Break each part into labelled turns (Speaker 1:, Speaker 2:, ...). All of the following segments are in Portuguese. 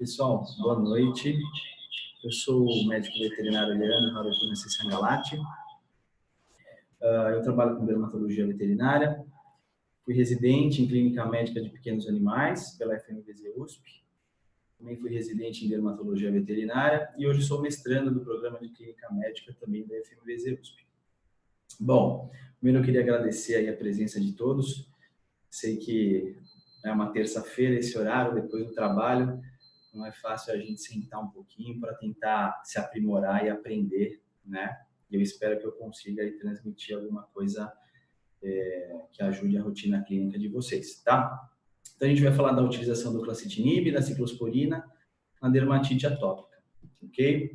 Speaker 1: Pessoal, boa noite. Eu sou o médico veterinário Leandro Haruki Sangalati. Eu trabalho com dermatologia veterinária. Fui residente em clínica médica de pequenos animais pela FMVZ USP. Também fui residente em dermatologia veterinária e hoje sou mestrando do programa de clínica médica também da FMVZ USP. Bom, primeiro eu queria agradecer aí a presença de todos. Sei que é uma terça-feira esse horário, depois do trabalho. Não é fácil a gente sentar um pouquinho para tentar se aprimorar e aprender, né? Eu espero que eu consiga aí transmitir alguma coisa que ajude a rotina clínica de vocês, tá? Então, a gente vai falar da utilização do clacitinib, da ciclosporina, na dermatite atópica, ok?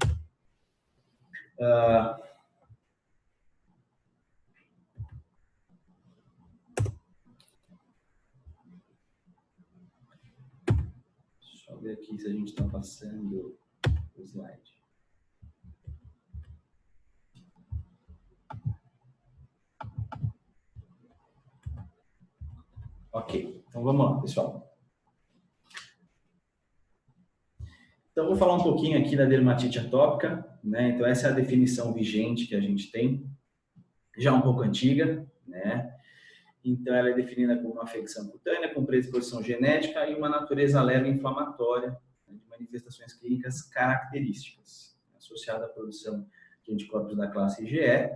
Speaker 1: Deixa eu ver aqui se a gente está passando o slide. Ok, então vamos lá, pessoal. Então, vou falar um pouquinho aqui da dermatite atópica, né? Então, essa é a definição vigente que a gente tem, já um pouco antiga, né? Então, ela é definida como uma afecção cutânea com predisposição genética e uma natureza alergo-inflamatória, né, de manifestações clínicas características, associada à produção de anticorpos da classe IgE,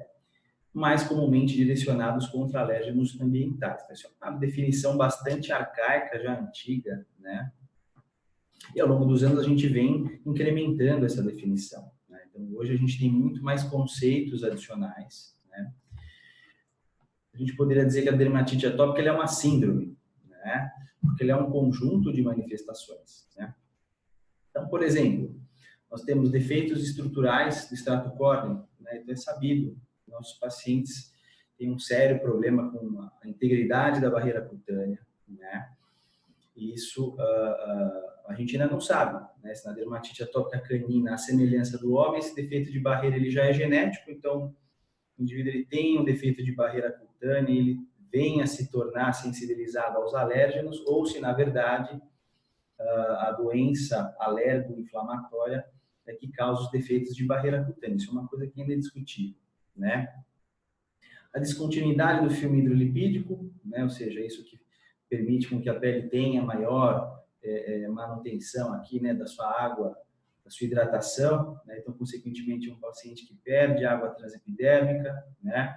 Speaker 1: mais comumente direcionados contra alérgenos ambientais. Essa é uma definição bastante arcaica, já antiga, né? E ao longo dos anos a gente vem incrementando essa definição, né? Então, hoje a gente tem muito mais conceitos adicionais, né? A gente poderia dizer que a dermatite atópica é uma síndrome, né? Porque ele é um conjunto de manifestações, né? Então, por exemplo, nós temos defeitos estruturais do extrato córneo, né? Então é sabido que nossos pacientes têm um sério problema com a integridade da barreira cutânea, né? E isso a gente ainda não sabe, né? Se na dermatite atópica canina, a semelhança do homem, esse defeito de barreira ele já é genético, então o indivíduo ele tem um defeito de barreira cutânea, ele vem a se tornar sensibilizado aos alérgenos, ou se, na verdade, a doença alergo-inflamatória é que causa os defeitos de barreira cutânea. Isso é uma coisa que ainda é discutível, né? A descontinuidade do filme hidrolipídico, né? Ou seja, isso que permite com que a pele tenha maior manutenção aqui, né, da sua água, da sua hidratação, né? Então, consequentemente, um paciente que perde água transepidérmica, né?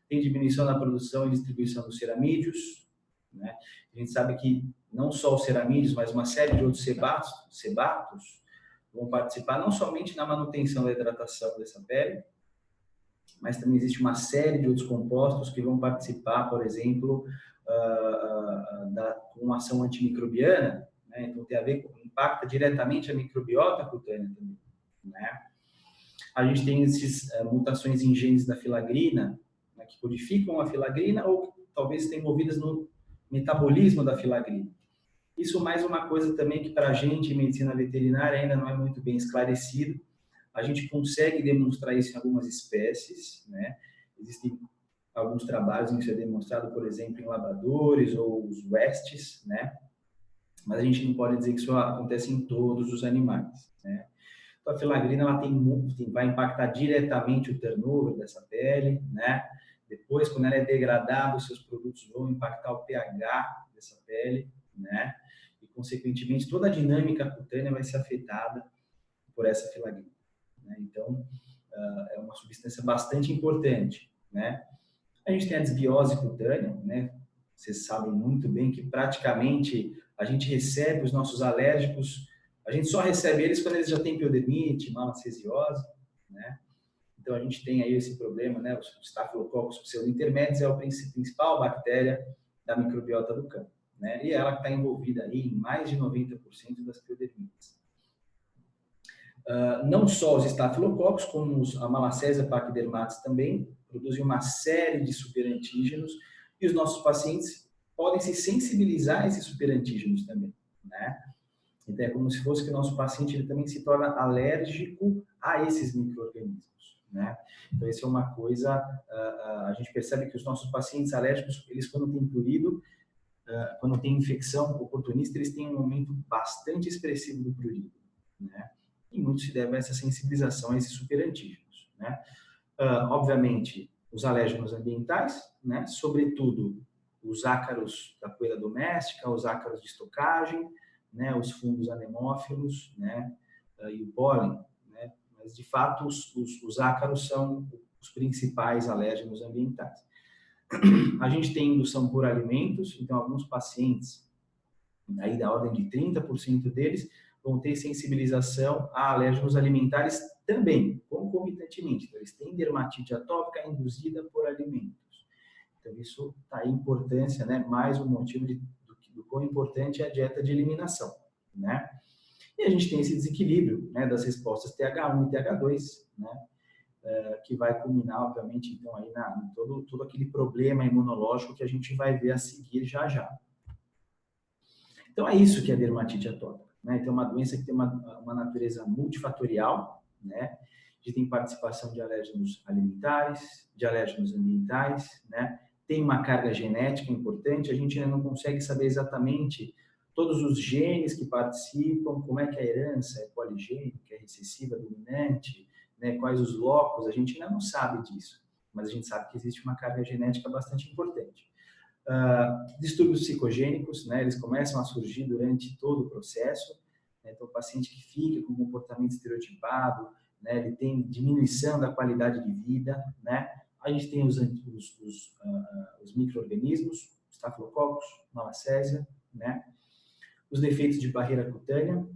Speaker 1: Tem diminuição na produção e distribuição dos ceramídeos, né? A gente sabe que não só os ceramídeos, mas uma série de outros sebatos vão participar não somente na manutenção da hidratação dessa pele, mas também existe uma série de outros compostos que vão participar, por exemplo, com uma ação antimicrobiana, né? Então tem a ver com, impacta diretamente a microbiota cutânea também, né? A gente tem essas mutações em genes da filagrina, né, que codificam a filagrina ou talvez estejam envolvidas no metabolismo da filagrina. Isso mais uma coisa também que para a gente em medicina veterinária ainda não é muito bem esclarecido. A gente consegue demonstrar isso em algumas espécies, né? Existem alguns trabalhos em que isso é demonstrado, por exemplo, em labradores ou os westies, né? Mas a gente não pode dizer que isso acontece em todos os animais, né? Então, a filagrina ela vai impactar diretamente o turnover dessa pele, né? Depois, quando ela é degradada, os seus produtos vão impactar o pH dessa pele, né? E, consequentemente, toda a dinâmica cutânea vai ser afetada por essa filagrina, né? Então, é uma substância bastante importante, né? A gente tem a desbiose cutânea, né? Vocês sabem muito bem que praticamente a gente recebe os nossos alérgicos, a gente só recebe eles quando eles já têm piodermite, malacesiose, né? Então a gente tem aí esse problema, né? Os Staphylococcus pseudointermédios é a principal bactéria da microbiota do cão, né? E ela está envolvida aí em mais de 90% das piodermites. Não só os estafilococcus, como a Malassezia pachydermatis também produzem uma série de superantígenos e os nossos pacientes podem se sensibilizar a esses superantígenos também, né? Então é como se fosse que o nosso paciente ele também se torna alérgico a esses micro-organismos, né? Então isso é uma coisa, a gente percebe que os nossos pacientes alérgicos, eles quando têm fluido, quando tem infecção oportunista, eles têm um aumento bastante expressivo do prurido, né? E muito se deve a essa sensibilização a esses superantígenos, né? Obviamente, os alérgenos ambientais, né? Sobretudo os ácaros da poeira doméstica, os ácaros de estocagem, né? Os fungos anemófilos, né? E o pólen, né? Mas, de fato, os ácaros são os principais alérgenos ambientais. A gente tem indução por alimentos, então alguns pacientes, aí da ordem de 30% deles, vão ter sensibilização a alérgenos alimentares também, concomitantemente. Então, eles têm dermatite atópica induzida por alimentos. Então, isso está aí a importância, né? Mais um motivo do quão importante é a dieta de eliminação, né? E a gente tem esse desequilíbrio, né, das respostas TH1 e TH2, né? Que vai culminar, obviamente, então, aí em todo aquele problema imunológico que a gente vai ver a seguir já já. Então, é isso que é dermatite atópica, né? Então, é uma doença que tem uma natureza multifatorial, né? A gente tem participação de alérgenos alimentares, de alérgenos ambientais, né? Tem uma carga genética importante, a gente ainda não consegue saber exatamente todos os genes que participam, como é que a herança é poligênica, é recessiva, dominante, né? Quais os locos, a gente ainda não sabe disso, mas a gente sabe que existe uma carga genética bastante importante. Distúrbios psicogênicos, né, eles começam a surgir durante todo o processo, né, então o paciente que fica com comportamento estereotipado, né, ele tem diminuição da qualidade de vida, né, a gente tem os micro-organismos, estafilococos, malacésia, né, os defeitos de barreira cutânea,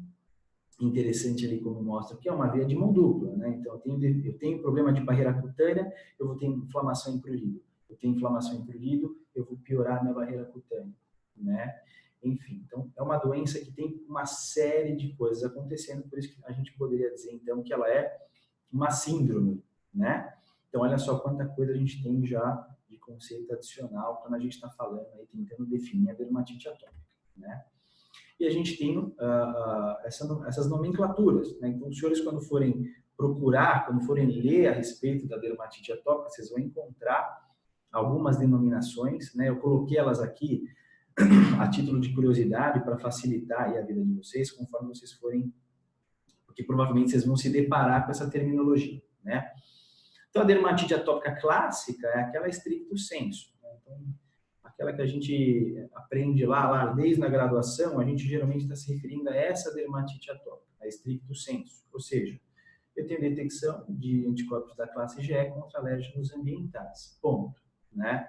Speaker 1: interessante ali como mostra que é uma via de mão dupla, né, então eu tenho problema de barreira cutânea, eu vou ter inflamação em prurido. Eu tenho inflamação em prurido, eu vou piorar minha barreira cutânea, né? Enfim, então é uma doença que tem uma série de coisas acontecendo, por isso que a gente poderia dizer então que ela é uma síndrome, né? Então olha só quanta coisa a gente tem já de conceito adicional quando a gente está falando aí, tentando definir a dermatite atópica, né? E a gente tem essas nomenclaturas, né? Então os senhores quando forem procurar, quando forem ler a respeito da dermatite atópica, vocês vão encontrar algumas denominações, né? Eu coloquei elas aqui a título de curiosidade para facilitar aí a vida de vocês, conforme vocês forem, porque provavelmente vocês vão se deparar com essa terminologia, né? Então, a dermatite atópica clássica é aquela stricto sensu, né? Então, aquela que a gente aprende lá desde a graduação, a gente geralmente está se referindo a essa dermatite atópica, a stricto sensu, ou seja, eu tenho detecção de anticorpos da classe IgE contra alérgenos ambientais, ponto, né?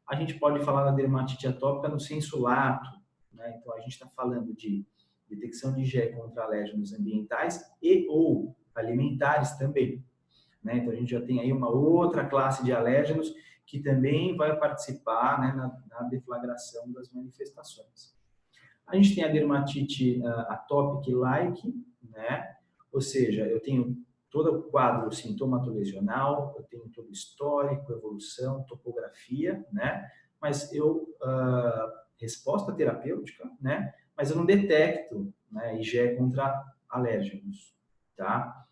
Speaker 1: A gente pode falar da dermatite atópica no sensu lato, né? Então, a gente está falando de detecção de IgE contra alérgenos ambientais e ou alimentares também, né? Então, a gente já tem aí uma outra classe de alérgenos que também vai participar, né, na deflagração das manifestações. A gente tem a dermatite atópica-like, né? Ou seja, eu tenho todo o quadro sintomatologional, eu tenho todo o histórico, evolução, topografia, né? Mas resposta terapêutica, né? Mas eu não detecto, né, IgE contra alérgenos, tá?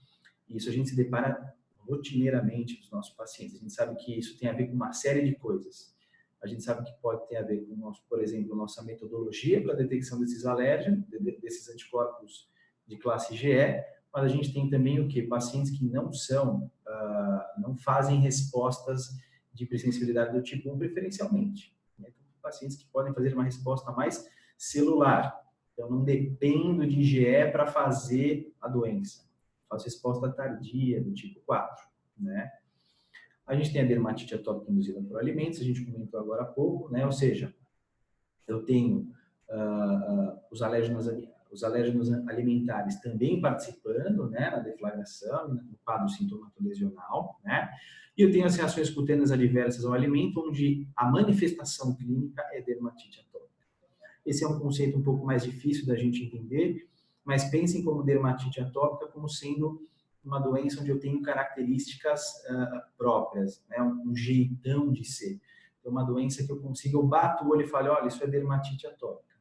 Speaker 1: Isso a gente se depara rotineiramente nos nossos pacientes. A gente sabe que isso tem a ver com uma série de coisas. A gente sabe que pode ter a ver com, por exemplo, nossa metodologia para a detecção desses alérgenos, desses anticorpos de classe IgE, mas a gente tem também o quê? Pacientes que não fazem respostas de hipersensibilidade do tipo 1 preferencialmente. Né? Então, pacientes que podem fazer uma resposta mais celular. Então, não dependo de IgE para fazer a doença. Faço resposta tardia do tipo 4, né? A gente tem a dermatite atópica induzida por alimentos, a gente comentou agora há pouco, né? Ou seja, eu tenho os alérgenos alimentares também participando, né, na deflagração, no quadro sintomatologional, né? E eu tenho as reações cutâneas adversas ao alimento, onde a manifestação clínica é dermatite atópica. Esse é um conceito um pouco mais difícil da gente entender, mas pensem como dermatite atópica como sendo uma doença onde eu tenho características próprias, né? Um jeitão de ser. É uma doença que eu bato o olho e falo, olha, isso é dermatite atópica.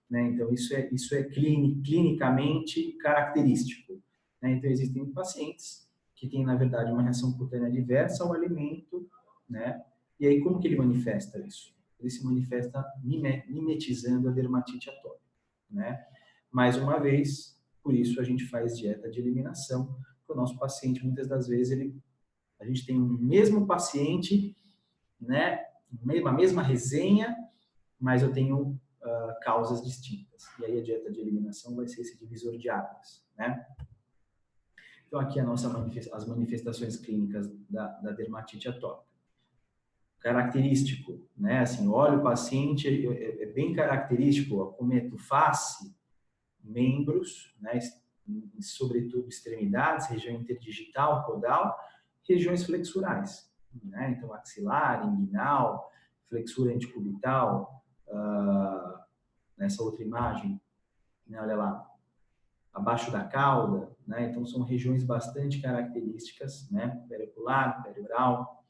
Speaker 1: Né? Então, isso é clinicamente característico. Né? Então, existem pacientes que têm, na verdade, uma reação cutânea adversa ao alimento, né? E aí, como que ele manifesta isso? ele se manifesta mimetizando a dermatite atópica, né? Mais uma vez, por isso a gente faz dieta de eliminação, porque o nosso paciente, muitas das vezes, a gente tem o mesmo paciente, né? A mesma resenha, mas eu tenho causas distintas. E aí a dieta de eliminação vai ser esse divisor de águas, né? Então aqui as manifestações clínicas da dermatite atópica. Característico, né? Assim, olha o paciente, é bem característico, acometo face, membros, né? Sobretudo extremidades, região interdigital, caudal, regiões flexurais, né? Então axilar, inguinal, flexura antecubital, nessa outra imagem, né? Olha lá, abaixo da cauda, né? Então são regiões bastante características, né? Periocular, perioral,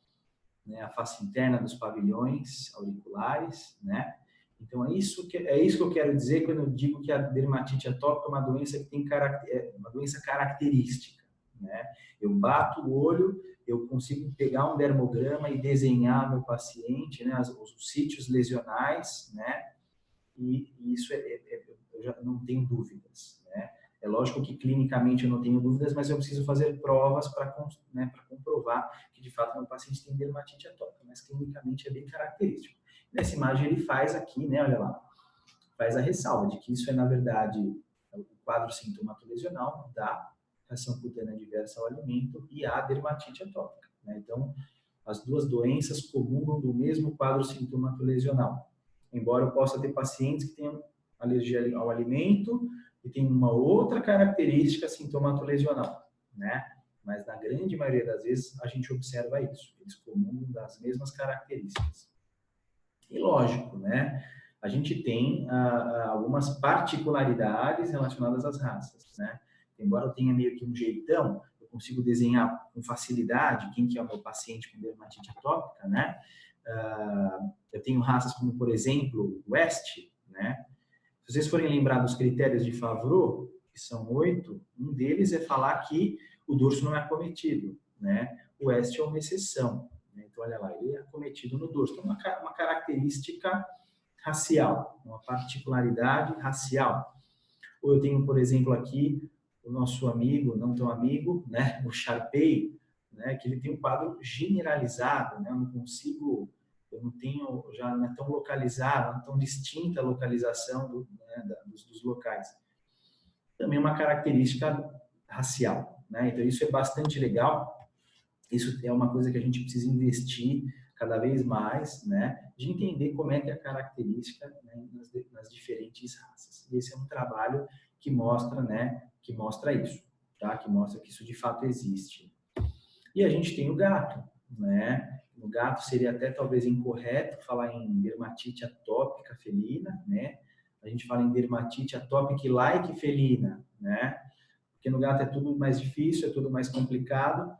Speaker 1: né? A face interna dos pavilhões auriculares, né? Então é isso que eu quero dizer quando eu digo que a dermatite atópica é uma doença que tem uma doença característica, né? Eu bato o olho, eu consigo pegar um dermograma e desenhar meu paciente, né? Os sítios lesionais, né? E isso eu já não tenho dúvidas, né? É lógico que clinicamente eu não tenho dúvidas, mas eu preciso fazer provas para comprovar que de fato meu paciente tem dermatite atópica, mas clinicamente é bem característico. Nessa imagem ele faz aqui, né, olha lá, faz a ressalva de que isso é na verdade o quadro sintomatolesional da reação cutânea adversa ao alimento e a dermatite atópica, né? Então, as duas doenças comungam do mesmo quadro sintomatolesional. Embora eu possa ter pacientes que tenham alergia ao alimento e tem uma outra característica sintomatolesional, né? Mas na grande maioria das vezes a gente observa isso. Eles comungam das mesmas características. E lógico, né? A gente tem algumas particularidades relacionadas às raças, né? Embora eu tenha meio que um jeitão, eu consigo desenhar com facilidade quem que é o meu paciente com dermatite atópica, né? Eu tenho raças como, por exemplo, West, né? Se vocês forem lembrar dos critérios de Favreau, que são 8, um deles é falar que o dorso não é acometido, né? O West é uma exceção, né? Então, olha lá, ele é acometido no dorso. Então, uma característica racial, uma particularidade racial. Ou eu tenho, por exemplo, aqui o nosso amigo, não tão amigo, né? O Sharpei, né? Que ele tem um quadro generalizado, né? Eu não tenho, já não é tão localizado, não é tão distinta a localização dos locais. Também uma característica racial, né? Então isso é bastante legal. Isso é uma coisa que a gente precisa investir cada vez mais, né? De entender como é que é a característica, né, nas diferentes raças. E esse é um trabalho que mostra, né? Que mostra isso, tá? Que mostra que isso de fato existe. E a gente tem o gato, né? No gato seria até talvez incorreto falar em dermatite atópica felina, né? A gente fala em dermatite atópica-like felina, né? Porque no gato é tudo mais difícil, é tudo mais complicado.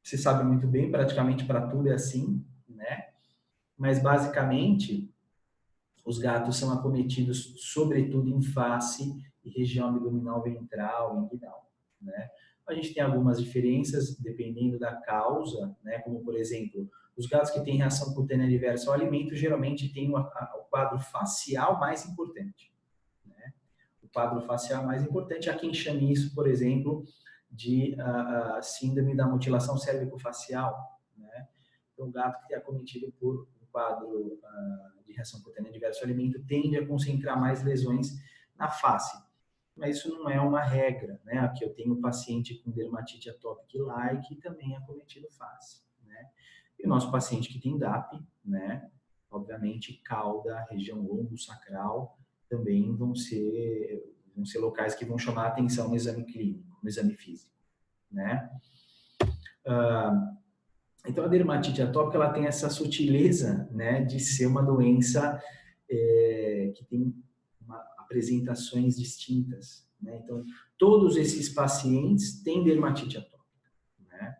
Speaker 1: Você sabe muito bem, praticamente para tudo é assim, né? Mas basicamente os gatos são acometidos sobretudo em face e região abdominal ventral, inguinal, né? A gente tem algumas diferenças dependendo da causa, né? Como, por exemplo, os gatos que têm reação cutânea adversa ao alimento geralmente têm o quadro facial mais importante, né? O quadro facial mais importante, há quem chame isso, por exemplo, de síndrome da mutilação cérvico-facial, né? Então, o gato que é acometido por um quadro de reação cutânea adversa ao alimento tende a concentrar mais lesões na face. Mas isso não é uma regra, né? Aqui eu tenho um paciente com dermatite atópica-like e também acometido face, né? E o nosso paciente que tem DAP, né? Obviamente, cauda, região lombo-sacral, também vão ser locais que vão chamar a atenção no exame clínico, no exame físico, né? Então, a dermatite atópica, ela tem essa sutileza, né? De ser uma doença que tem apresentações distintas, né? Então, todos esses pacientes têm dermatite atópica, né?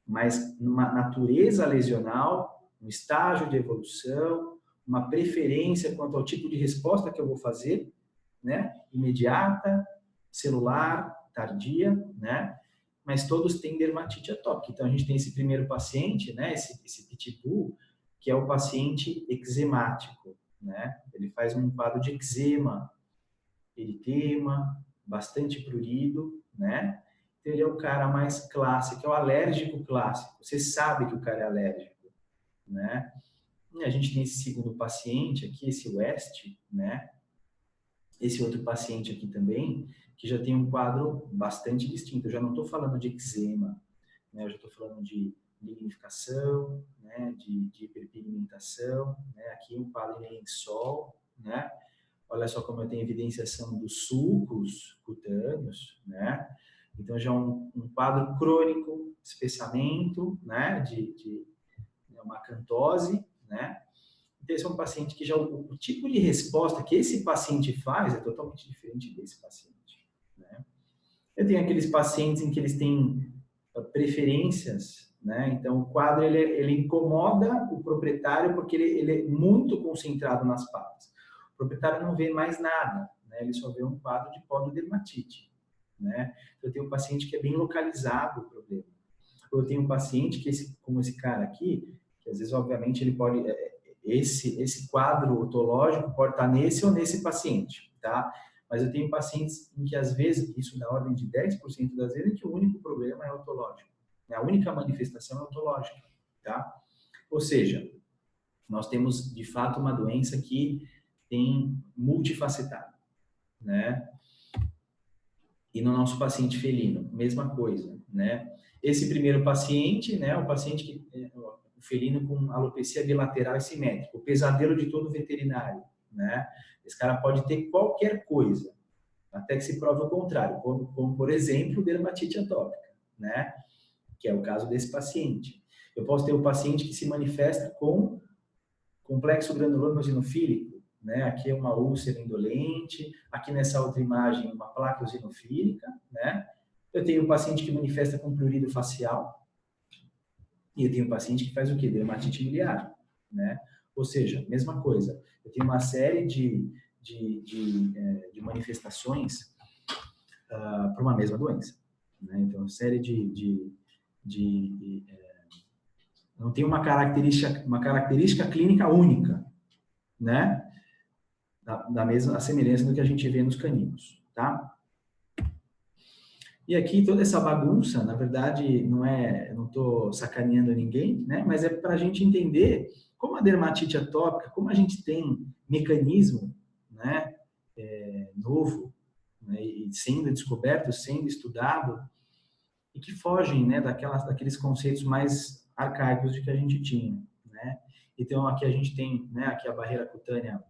Speaker 1: Mas numa natureza lesional, um estágio de evolução, uma preferência quanto ao tipo de resposta que eu vou fazer, né? Imediata, celular, tardia, né? Mas todos têm dermatite atópica. Então, a gente tem esse primeiro paciente, né? Esse pitbull, que é o paciente eczemático, né? Ele faz um quadro de eczema, eritema, bastante prurido, né? Então, ele é o cara mais clássico, é o alérgico clássico. Você sabe que o cara é alérgico, né? E a gente tem esse segundo paciente aqui, esse West, né? Esse outro paciente aqui também, que já tem um quadro bastante distinto. Eu já não estou falando de eczema, né? Eu já estou falando de lignificação, né? De hiperpigmentação, né? Aqui um quadro em lençol, né? Olha só como eu tenho evidenciação dos sulcos cutâneos, né? Então, já um quadro crônico, espessamento, né? De uma acantose, né? Então, esse é um paciente que já o tipo de resposta que esse paciente faz é totalmente diferente desse paciente, né? Eu tenho aqueles pacientes em que eles têm preferências, né? Então, o quadro, ele incomoda o proprietário porque ele é muito concentrado nas patas. O proprietário não vê mais nada, né? Ele só vê um quadro de pododermatite, né? Eu tenho um paciente que é bem localizado o problema. Eu tenho um paciente que, como esse cara aqui, que às vezes, obviamente, ele pode... Esse quadro otológico pode estar nesse ou nesse paciente, tá? Mas eu tenho pacientes em que, às vezes, isso na ordem de 10% das vezes, em que o único problema é otológico. A única manifestação é otológica, tá? Ou seja, nós temos, de fato, uma doença que tem multifacetada, né? E no nosso paciente felino, mesma coisa, né? Esse primeiro paciente, né, o paciente que o felino com alopecia bilateral e simétrica, o pesadelo de todo veterinário, né? Esse cara pode ter qualquer coisa, até que se prove o contrário, como por exemplo, dermatite atópica, né? Que é o caso desse paciente. Eu posso ter um paciente que se manifesta com complexo granuloma eosinofílico, né? Aqui é uma úlcera indolente, aqui nessa outra imagem uma placa eosinofílica, né? Eu tenho um paciente que manifesta com prurido facial e eu tenho um paciente que faz o quê? Dermatite miliar, né? Ou seja, mesma coisa. Eu tenho uma série de manifestações para uma mesma doença, né? Então, série não tem uma característica clínica única, né? Da mesma semelhança do que a gente vê nos caninos, tá? E aqui toda essa bagunça, na verdade, não estou sacaneando ninguém, né? Mas é para a gente entender como a dermatite atópica, como a gente tem mecanismo, né? Novo, né? E sendo descoberto, sendo estudado, e que fogem, né? Daqueles conceitos mais arcaicos de que a gente tinha, né? Então aqui a gente tem, né? Aqui a barreira cutânea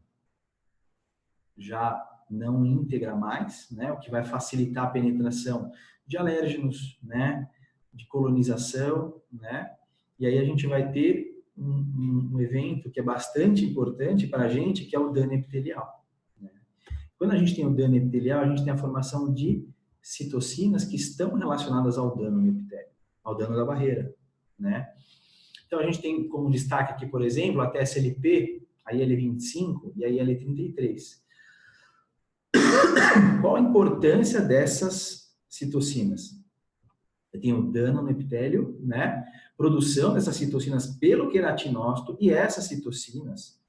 Speaker 1: já não íntegra mais, né? O que vai facilitar a penetração de alérgenos, né? De colonização, né? E aí a gente vai ter um evento que é bastante importante para a gente, que é o dano epitelial, né? Quando a gente tem o dano epitelial, a gente tem a formação de citocinas que estão relacionadas ao dano no epitélio, ao dano da barreira, né? Então a gente tem como destaque aqui, por exemplo, a TSLP, a IL-25 e a IL-33. Qual a importância dessas citocinas? Eu tenho dano no epitélio, né? Produção dessas citocinas pelo queratinócito, e essas citocinas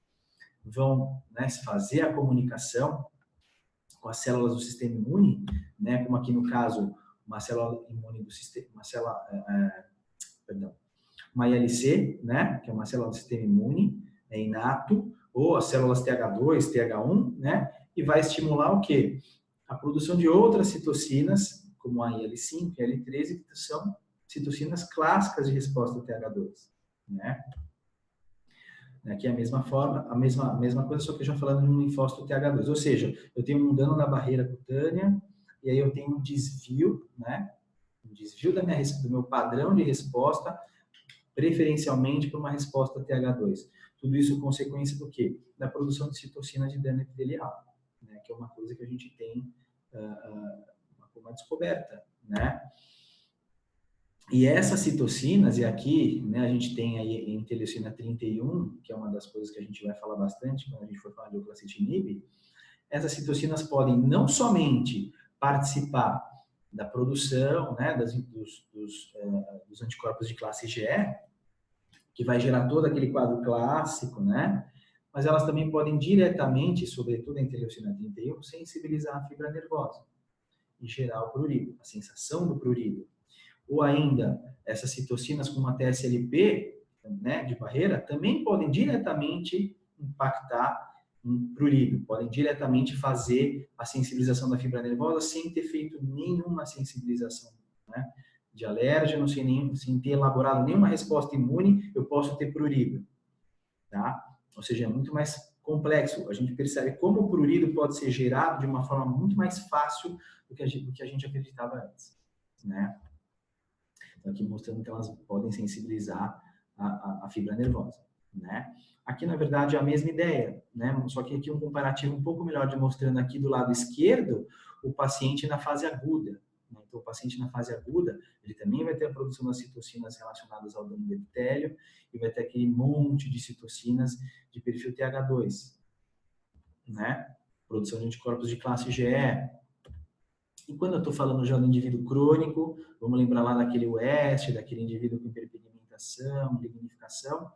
Speaker 1: vão, né, fazer a comunicação com as células do sistema imune, né? Como aqui no caso, uma célula imune do sistema, uma ILC, né? Que é uma célula do sistema imune, é inato, ou as células TH2, TH1, né? E vai estimular o quê? A produção de outras citocinas, como a IL-5 e a IL-13, que são citocinas clássicas de resposta ao TH2, né? Aqui é a mesma forma, a mesma coisa, só que já falando de um linfócito TH2. Ou seja, eu tenho um dano na barreira cutânea, e aí eu tenho um desvio, né? Um desvio do meu padrão de resposta, preferencialmente para uma resposta TH2. Tudo isso consequência do quê? Da produção de citocinas de dano epitelial, né? Que é uma coisa que a gente tem uma descoberta, né? E essas citocinas, e aqui, né, a gente tem aí a interleucina 31, que é uma das coisas que a gente vai falar bastante quando a gente for falar de oclacitinib, essas citocinas podem não somente participar da produção, né, dos anticorpos de classe IgE, que vai gerar todo aquele quadro clássico, né? Mas elas também podem diretamente, sobretudo a interleucina 31, sensibilizar a fibra nervosa e gerar o prurido, a sensação do prurido. Ou ainda, essas citocinas com uma TSLP, né, de barreira, também podem diretamente impactar em prurido, podem diretamente fazer a sensibilização da fibra nervosa sem ter feito nenhuma sensibilização, né, de alérgeno, sem ter elaborado nenhuma resposta imune, eu posso ter prurido, tá? Ou seja, é muito mais complexo. A gente percebe como o prurido pode ser gerado de uma forma muito mais fácil do que a gente acreditava antes, né? Então, aqui mostrando que elas podem sensibilizar a fibra nervosa, né? Aqui, na verdade, é a mesma ideia, né? Só que aqui um comparativo um pouco melhor de mostrando aqui do lado esquerdo o paciente na fase aguda. Né? Então, o paciente na fase aguda, ele também vai ter a produção das citocinas relacionadas ao dano do epitélio e vai ter aquele monte de citocinas de perfil TH2, né? Produção de anticorpos de classe IgE. E quando eu estou falando já do indivíduo crônico, vamos lembrar lá daquele West, daquele indivíduo com hiperpigmentação, lignificação,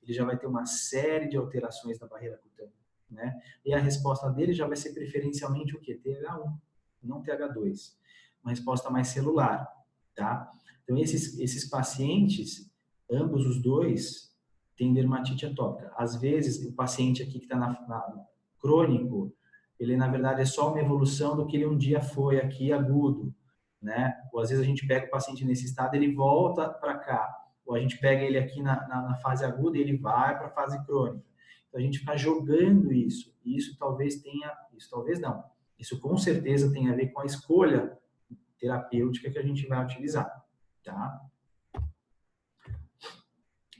Speaker 1: ele já vai ter uma série de alterações da barreira cutânea, né? E a resposta dele já vai ser preferencialmente o quê? TH1, não TH2. Uma resposta mais celular, tá? Então, esses pacientes, ambos os dois, têm dermatite atópica. Às vezes, o paciente aqui que está crônico, ele, na verdade, é só uma evolução do que ele um dia foi aqui agudo, né? Ou às vezes a gente pega o paciente nesse estado, ele volta para cá. Ou a gente pega ele aqui na fase aguda e ele vai para a fase crônica. Então, a gente fica jogando isso. E isso talvez não. Isso com certeza tem a ver com a escolha terapêutica que a gente vai utilizar, tá?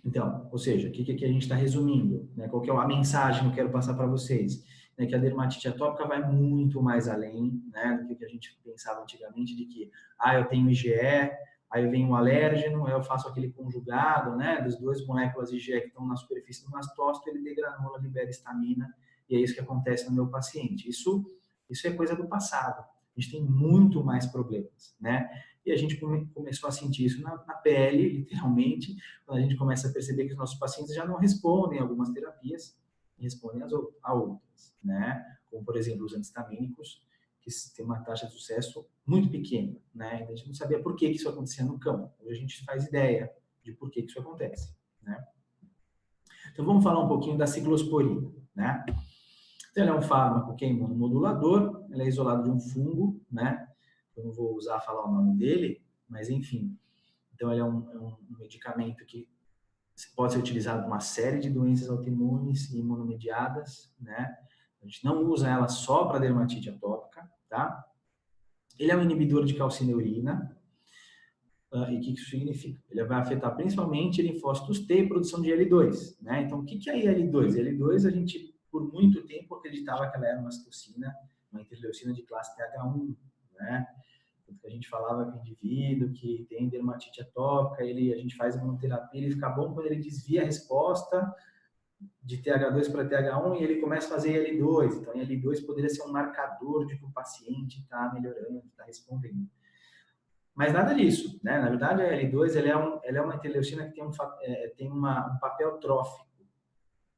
Speaker 1: Então, ou seja, o que a gente está resumindo? Né? Qual que é a mensagem que eu quero passar para vocês? Né? Que a dermatite atópica vai muito mais além, né, do que a gente pensava antigamente, de que, eu tenho IgE, aí vem um alérgeno, aí eu faço aquele conjugado, né, das duas moléculas IgE que estão na superfície do mastócito, ele degranula, libera histamina, e é isso que acontece no meu paciente. Isso é coisa do passado. A gente tem muito mais problemas, né? E a gente começou a sentir isso na pele, literalmente, quando a gente começa a perceber que os nossos pacientes já não respondem a algumas terapias, respondem a outras, né? Como, por exemplo, os antistamínicos, que tem uma taxa de sucesso muito pequena, né? Então, a gente não sabia por que isso acontecia no campo. Hoje a gente faz ideia de por que isso acontece, né? Então, vamos falar um pouquinho da ciclosporina, né? Então, ela é um fármaco que é imunomodulador, ela é isolado de um fungo, né? Eu não vou usar falar o nome dele, mas enfim. Então, ele é um medicamento que pode ser utilizado para uma série de doenças autoimunes e imunomediadas, né? A gente não usa ela só para dermatite atópica, tá? Ele é um inibidor de calcineurina. E o que isso significa? Ele vai afetar principalmente linfócitos T e produção de L2, né? Então, o que é IL-2? IL-2, a gente, por muito tempo, acreditava que ela era uma citocina, uma interleucina de classe TH1, né? A gente falava que o indivíduo que tem dermatite atópica, a gente faz imunoterapia, ele fica bom quando ele desvia a resposta de TH2 para TH1 e ele começa a fazer IL-2. Então, IL-2 poderia ser um marcador de que o paciente está melhorando, está respondendo. Mas nada disso, né? Na verdade, a IL-2 ela é uma interleucina que tem um papel trófico,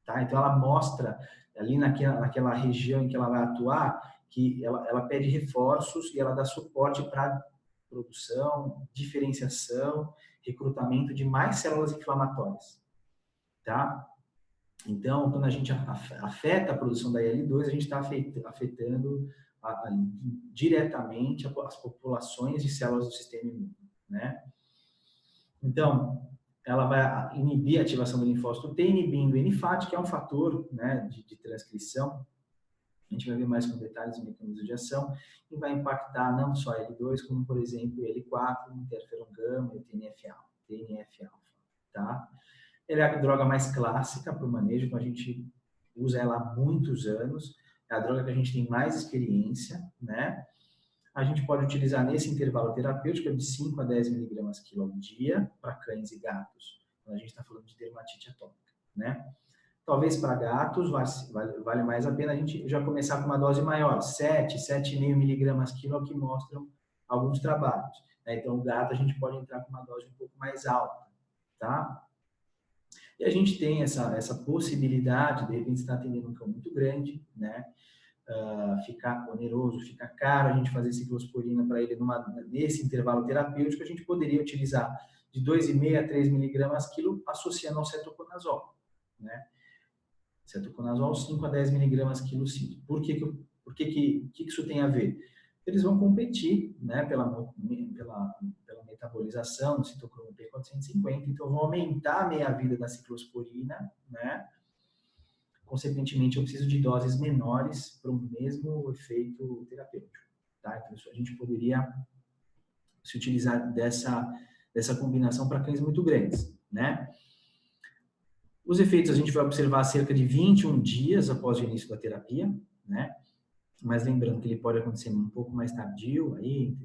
Speaker 1: tá? Então, ela mostra ali naquela região em que ela vai atuar que ela pede reforços e ela dá suporte para produção, diferenciação, recrutamento de mais células inflamatórias, tá? Então, quando a gente afeta a produção da IL-2, a gente está afetando diretamente as populações de células do sistema imune, né? Então, ela vai inibir a ativação do linfócito T, inibindo o NFAT, que é um fator, né, de transcrição. A gente vai ver mais com detalhes o mecanismo de ação e vai impactar não só L2, como, por exemplo, L4, interferon gama e o TNF-alfa, tá? Ela é a droga mais clássica para o manejo, então a gente usa ela há muitos anos, é a droga que a gente tem mais experiência, né? A gente pode utilizar nesse intervalo terapêutico de 5 a 10 miligramas quilo ao dia para cães e gatos, quando a gente está falando de dermatite atópica, né? Talvez para gatos vale mais a pena a gente já começar com uma dose maior, 7,5 miligramas quilo, que mostram alguns trabalhos, né? Então, o gato a gente pode entrar com uma dose um pouco mais alta, tá? E a gente tem essa possibilidade, de repente, está atendendo um cão muito grande, né? Ficar oneroso, ficar caro a gente fazer ciclosporina para ele nesse intervalo terapêutico, a gente poderia utilizar de 2,5 a 3 miligramas quilo associando ao cetoconazol, né? Cetoconazol 5 a 10 miligramas quilo CID. Por que isso tem a ver? Eles vão competir, né, pela metabolização do citocromo P450, então vão aumentar a meia-vida da ciclosporina, né? Consequentemente, eu preciso de doses menores para o mesmo efeito terapêutico, tá? Então, isso a gente poderia se utilizar dessa combinação para cães muito grandes, né? Os efeitos a gente vai observar cerca de 21 dias após o início da terapia, né? Mas lembrando que ele pode acontecer um pouco mais tardio, aí,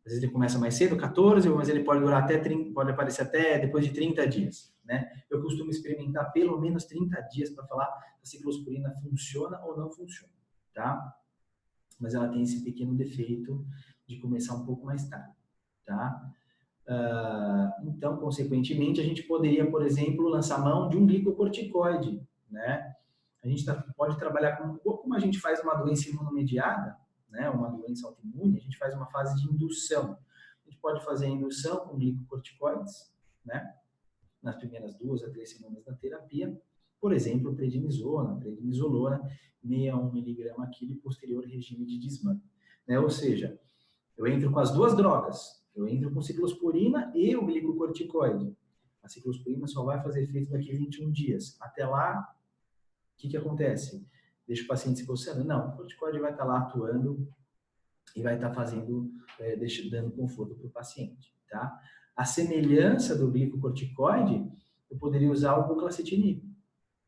Speaker 1: às vezes ele começa mais cedo, 14, mas ele pode durar até 30, pode aparecer até depois de 30 dias, né? Eu costumo experimentar pelo menos 30 dias para falar se a ciclosporina funciona ou não funciona, tá? Mas ela tem esse pequeno defeito de começar um pouco mais tarde, tá? Então, consequentemente, a gente poderia, por exemplo, lançar mão de um glicocorticoide, né? A gente pode trabalhar como a gente faz uma doença imunomediada, né? Uma doença autoimune, a gente faz uma fase de indução. A gente pode fazer a indução com glicocorticoides, né? Nas primeiras 2 a 3 semanas da terapia, por exemplo, prednisona, prednisolona, 61 mg quilo e posterior regime de desmame, né? Ou seja, eu entro com as duas drogas. Eu entro com ciclosporina e o glicocorticoide. A ciclosporina só vai fazer efeito daqui a 21 dias. Até lá, o que acontece? Deixa o paciente se coçando? Não, o corticoide vai estar lá atuando e vai estar fazendo, dando conforto para o paciente, tá? A semelhança do glicocorticoide, eu poderia usar o buclacetinib,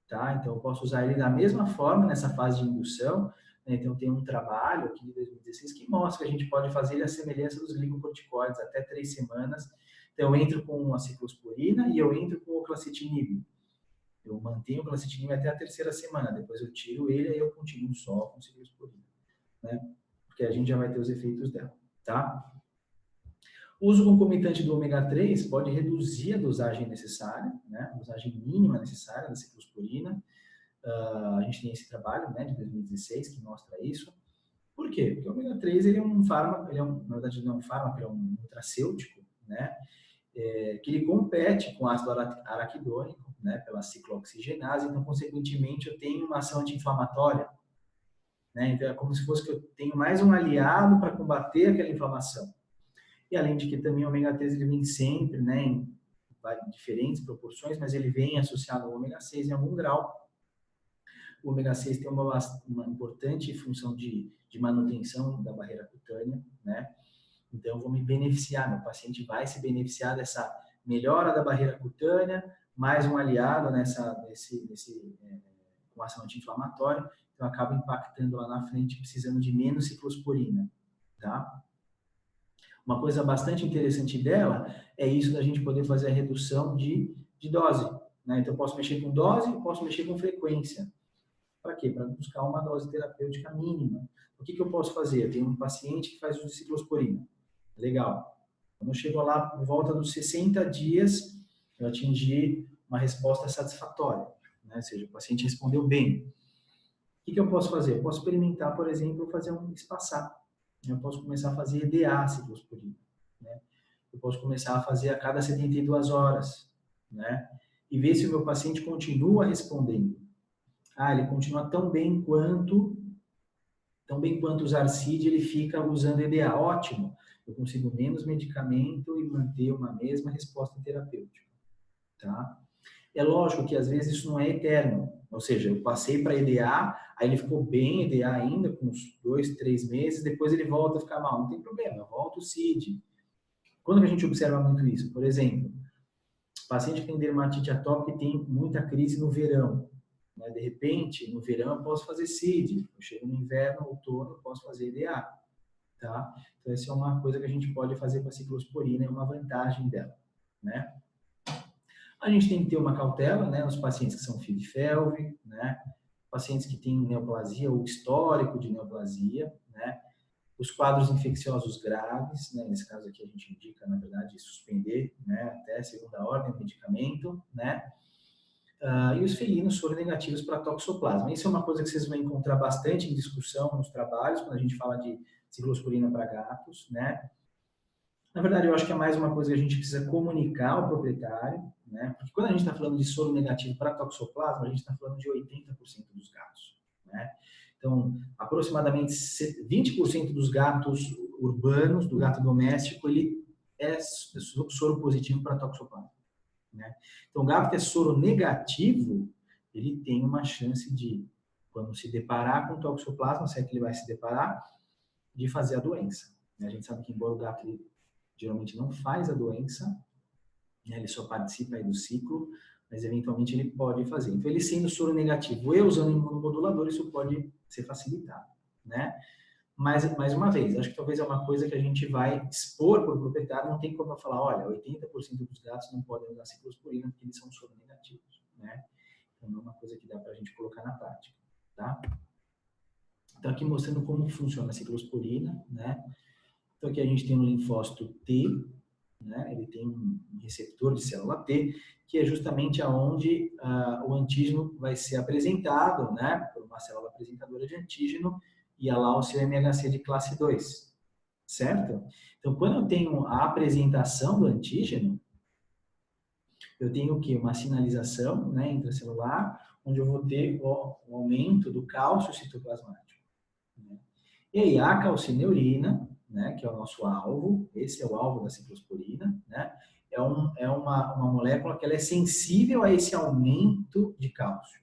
Speaker 1: tá? Então, eu posso usar ele da mesma forma nessa fase de indução. Então, tem um trabalho aqui de 2016 que mostra que a gente pode fazer a semelhança dos glicocorticoides até 3 semanas. Então, eu entro com a ciclosporina e eu entro com o clacetinib. Eu mantenho o clacetinib até a 3ª semana, depois eu tiro ele e eu continuo só com ciclosporina, né? Porque a gente já vai ter os efeitos dela, tá? O uso concomitante do ômega 3 pode reduzir a dosagem necessária, né? A dosagem mínima necessária da ciclosporina. A gente tem esse trabalho, né, de 2016 que mostra isso. Por quê? Porque o ômega 3 ele é um fármaco, na verdade não é um fármaco, ele é um nutracêutico, né, que ele compete com ácido araquidônico, né, pela ciclooxigenase, então consequentemente eu tenho uma ação anti-inflamatória, né, então é como se fosse que eu tenho mais um aliado para combater aquela inflamação. E além de que também o ômega 3 ele vem sempre, né, em diferentes proporções, mas ele vem associado ao ômega 6 em algum grau. O ômega 6 tem uma importante função de manutenção da barreira cutânea, né? Então, eu vou me beneficiar, meu paciente vai se beneficiar dessa melhora da barreira cutânea, mais um aliado com ação anti-inflamatória, então acaba impactando lá na frente, precisando de menos ciclosporina, tá? Uma coisa bastante interessante dela é isso da gente poder fazer a redução de dose, né? Então, eu posso mexer com dose, posso mexer com frequência. Para quê? Para buscar uma dose terapêutica mínima. O que eu posso fazer? Eu tenho um paciente que faz uso de ciclosporina. Legal. Quando eu chego lá, por volta dos 60 dias, eu atingi uma resposta satisfatória, né? Ou seja, o paciente respondeu bem. O que eu posso fazer? Eu posso experimentar, por exemplo, fazer um espaçar. Eu posso começar a fazer EDA ciclosporina, né? Eu posso começar a fazer a cada 72 horas, né? E ver se o meu paciente continua respondendo. Ele continua tão bem quanto usar CID, ele fica usando EDA. Ótimo, eu consigo menos medicamento e manter uma mesma resposta terapêutica, tá? É lógico que às vezes isso não é eterno, ou seja, eu passei para EDA, aí ele ficou bem EDA ainda, com uns 2, 3 meses, depois ele volta a ficar mal, não tem problema, eu volto o CID. Quando a gente observa muito isso? Por exemplo, paciente que tem dermatite atópica e tem muita crise no verão, né? De repente, no verão eu posso fazer CID, eu chego no inverno, outono, eu posso fazer EDA, tá? Então, essa é uma coisa que a gente pode fazer com a ciclosporina, é uma vantagem dela, né? A gente tem que ter uma cautela, né, nos pacientes que são FIV-FeLV, né, pacientes que têm neoplasia ou histórico de neoplasia, né, os quadros infecciosos graves, né, nesse caso aqui a gente indica, na verdade, suspender, né, até segunda ordem o medicamento, né, E os felinos soronegativos para toxoplasma. Isso é uma coisa que vocês vão encontrar bastante em discussão nos trabalhos, quando a gente fala de ciclosporina para gatos, né? Na verdade, eu acho que é mais uma coisa que a gente precisa comunicar ao proprietário, né? Porque quando a gente está falando de soro negativo para toxoplasma, a gente está falando de 80% dos gatos, né? Então, aproximadamente 20% dos gatos urbanos, do gato doméstico, ele é soro positivo para toxoplasma, né? Então, o gato que é soro negativo, ele tem uma chance de, quando se deparar com toxoplasma, se é que ele vai se deparar, de fazer a doença. A gente sabe que, embora o gato ele geralmente não faz a doença, né, ele só participa aí do ciclo, mas eventualmente ele pode fazer. Então, ele sendo soro negativo e usando imunomodulador, isso pode ser facilitado, né? Mas, mais uma vez, acho que talvez é uma coisa que a gente vai expor para o proprietário, não tem como eu falar, olha, 80% dos gatos não podem usar ciclosporina porque eles são soronegativos, né? Então, não é uma coisa que dá para a gente colocar na prática, tá? Então, aqui mostrando como funciona a ciclosporina, né? Então, aqui a gente tem um linfócito T, né? Ele tem um receptor de célula T, que é justamente aonde o antígeno vai ser apresentado, né? Por uma célula apresentadora de antígeno, e é lá o seu MHC de classe 2, certo? Então, quando eu tenho a apresentação do antígeno, eu tenho o quê? Uma sinalização, né, intracelular, onde eu vou ter o aumento do cálcio citoplasmático, né? E aí, a calcineurina, né, que é o nosso alvo, esse é o alvo da ciclosporina, né? É uma molécula que ela é sensível a esse aumento de cálcio.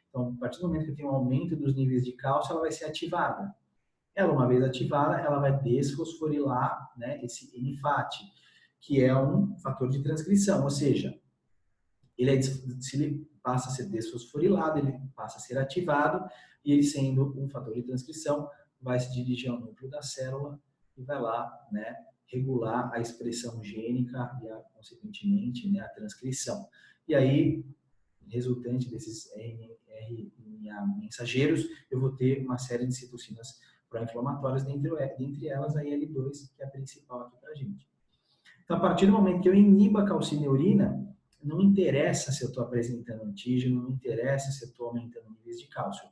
Speaker 1: Então, a partir do momento que eu tenho um aumento dos níveis de cálcio, ela vai ser ativada. Ela, uma vez ativada, ela vai desfosforilar, né, esse NFAT, que é um fator de transcrição, ou seja, se ele passa a ser desfosforilado, ele passa a ser ativado, e ele sendo um fator de transcrição, vai se dirigir ao núcleo da célula e vai lá, né, regular a expressão gênica e, consequentemente, né, a transcrição. E aí, resultante desses RNA mensageiros, eu vou ter uma série de citocinas pró-inflamatórias, dentre elas a IL-2, que é a principal aqui para a gente. Então, a partir do momento que eu inibo a calcineurina, não interessa se eu estou apresentando antígeno, não interessa se eu estou aumentando níveis de cálcio.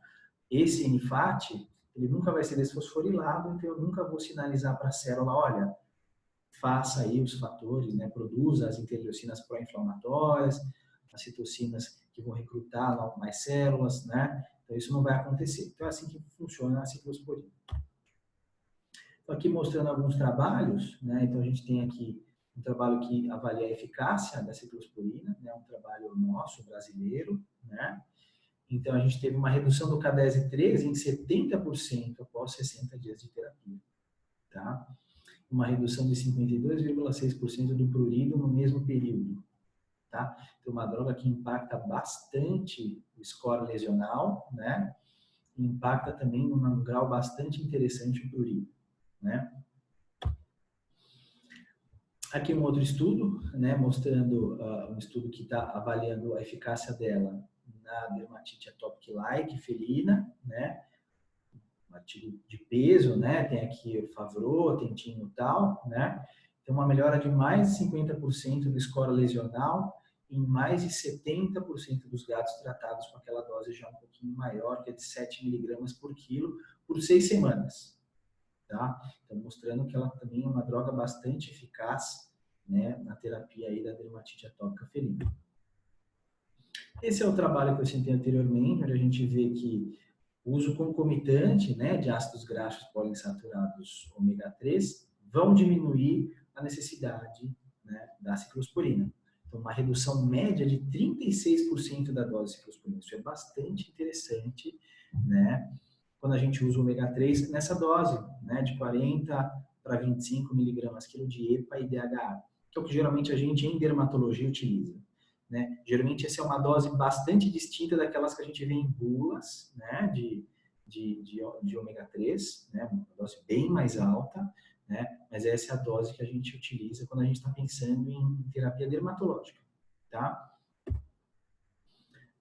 Speaker 1: Esse NFAT, ele nunca vai ser desfosforilado, então eu nunca vou sinalizar para a célula, olha, faça aí os fatores, né, produza as interleucinas pró-inflamatórias, as citocinas que vão recrutar mais células, né? Então isso não vai acontecer. Então é assim que funciona a ciclosporina. Então aqui mostrando alguns trabalhos, né? Então a gente tem aqui um trabalho que avalia a eficácia da ciclosporina, né? Um trabalho nosso, brasileiro, né? Então a gente teve uma redução do Cadese-13 em 70% após 60 dias de terapia, tá? Uma redução de 52,6% do prurido no mesmo período, tá? Então, uma droga que impacta bastante o score lesional, né? E impacta também num grau bastante interessante o prurido, né? Aqui um outro estudo, né? Mostrando um estudo que está avaliando a eficácia dela na dermatite atópica-like felina, né? Um artigo de peso, né? Tem aqui o Favreau, Tentino e tal, né? Tem uma melhora de mais de 50% do score lesional em mais de 70% dos gatos tratados com aquela dose já um pouquinho maior, que é de 7 miligramas por quilo, por 6 semanas. Tá? Então, mostrando que ela também é uma droga bastante eficaz, né, na terapia aí da dermatite atópica felina. Esse é o trabalho que eu citei anteriormente, onde a gente vê que o uso concomitante, né, de ácidos graxos poliinsaturados ômega 3 vão diminuir a necessidade, né, da ciclosporina. Então, uma redução média de 36% da dose de ciclosporina. Isso é bastante interessante, né, quando a gente usa o ômega 3 nessa dose, né, de 40 para 25 miligramas quilo de EPA e DHA, que é o que geralmente a gente em dermatologia utiliza, né? Geralmente essa é uma dose bastante distinta daquelas que a gente vê em bulas, né, de ômega 3, né, uma dose bem mais alta, né, mas essa é a dose que a gente utiliza quando a gente está pensando em terapia dermatológica, tá?